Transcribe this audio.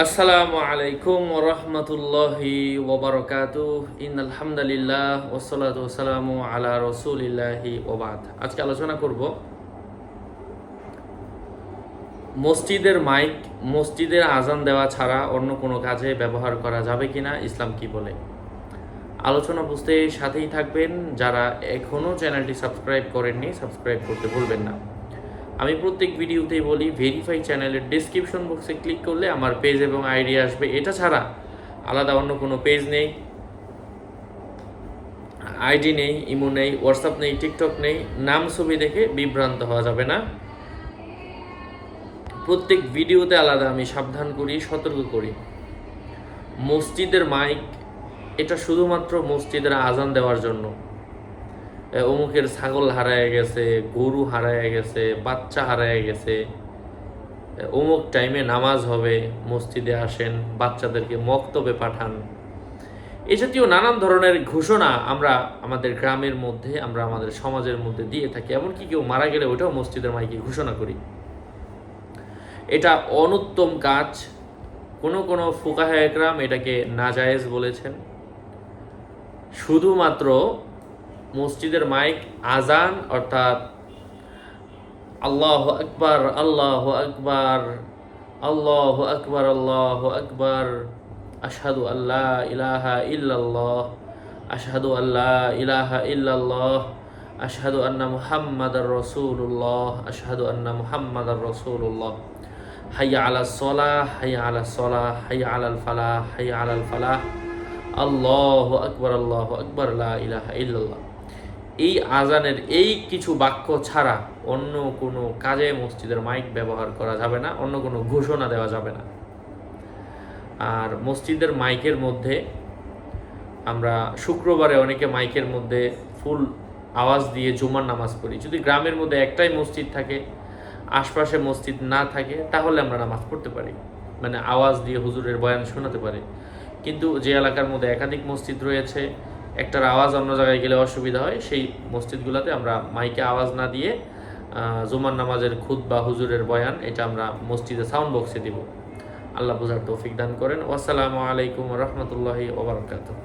আসসালামু আলাইকুম ওয়া রাহমাতুল্লাহি ওয়া বারাকাতুহু ইন্নাল হামদালিল্লাহ ওয়াসসালাতু ওয়াসসালামু আলা রাসূলিল্লাহি ওয়া বাদ। আজকে আলোচনা করব মসজিদের মাইক মসজিদের আজান দেওয়া ছাড়া অন্য কোনো কাজে ব্যবহার করা যাবে কিনা, ইসলাম কি বলে। আলোচনা বুঝতে সাথেই থাকবেন। যারা এখনও চ্যানেলটি সাবস্ক্রাইব করেননি, সাবস্ক্রাইব করতে ভুলবেন না। আমি প্রত্যেক ভিডিওতেই বলি, ভেরিফাই চ্যানেলের ডেসক্রিপশন বক্সে ক্লিক করলে আমার পেজ এবং আইডি আসবে। এটা ছাড়া আলাদা অন্য কোনো পেজ নেই, আইডি নেই, ইমো নেই, হোয়াটসঅ্যাপ নেই, টিকটক নেই। নাম ছবি দেখে বিভ্রান্ত হওয়া যাবে না। প্রত্যেক ভিডিওতে আলাদা আমি সাবধান করি, সতর্ক করি। মসজিদের মাইক এটা শুধুমাত্র মসজিদের আজান দেওয়ার জন্য। অমুকের ছাগল হারায় গেছে, গরু হারায় গেছে, বাচ্চা হারায় গেছে, অমুক টাইমে নামাজ হবে, মসজিদে আসেন, বাচ্চাদেরকে মক্তবে পাঠান, এই জাতীয় নানান ধরনের ঘোষণা আমরা আমাদের গ্রামের মধ্যে, আমরা আমাদের সমাজের মধ্যে দিয়ে থাকি। এমনকি কেউ মারা গেলে ওটাও মসজিদের মাইকে ঘোষণা করি। এটা অনুত্তম কাজ। কোনো ফুকাহে একরাম এটাকে নাজায়েজ বলেছেন। শুধুমাত্র মসজিদের মাইক আজান, অর্থাৎ আল্লাহু আকবার, আল্লাহু আকবার, আল্লাহু আকবার, আল্লাহু আকবার, আশহাদু আল্লা ইলাহা ইল্লাল্লাহ, আশহাদু আল্লা ইলাহা ইল্লাল্লাহ, আশহাদু আন্না মুহাম্মাদার রাসূলুল্লাহ, আশহাদু আন্না মুহাম্মাদার রাসূলুল্লাহ, হাইয়া আলাস সালাহ, হাইয়া আলাস সালাহ, হাইয়া আলাল ফালাহ, হাইয়া আলাল ফালাহ, আল্লাহু আকবার, আল্লাহু আকবার, লা ইলাহা ইল্লাল্লাহ। এই আজানের এই কিছু বাক্য ছাড়া অন্য কোনো কাজে মসজিদের মাইক ব্যবহার করা যাবে না, অন্য কোনো ঘোষণা দেওয়া যাবে না। আর মসজিদের মাইকের মধ্যে আমরা শুক্রবারে অনেকে মাইকের মধ্যে ফুল আওয়াজ দিয়ে জুমার নামাজ পড়ি। যদি গ্রামের মধ্যে একটাই মসজিদ থাকে, আশপাশে মসজিদ না থাকে, তাহলে আমরা নামাজ পড়তে পারি, মানে আওয়াজ দিয়ে হুজুরের বয়ান শোনাতে পারি। কিন্তু যে এলাকার মধ্যে একাধিক মসজিদ রয়েছে, একটার আওয়াজ অন্য জায়গায় গেলে অসুবিধা হয়, সেই মসজিদগুলোতে আমরা মাইকে আওয়াজ না দিয়ে জুমার নামাজের খুতবা, হুজুরের বয়ান, এটা আমরা মসজিদে সাউন্ড বক্সে দিব। আল্লাহ বুঝার তৌফিক দান করেন। আসসালামু আলাইকুম ওয়া রাহমাতুল্লাহি ওয়া বারাকাতুহু।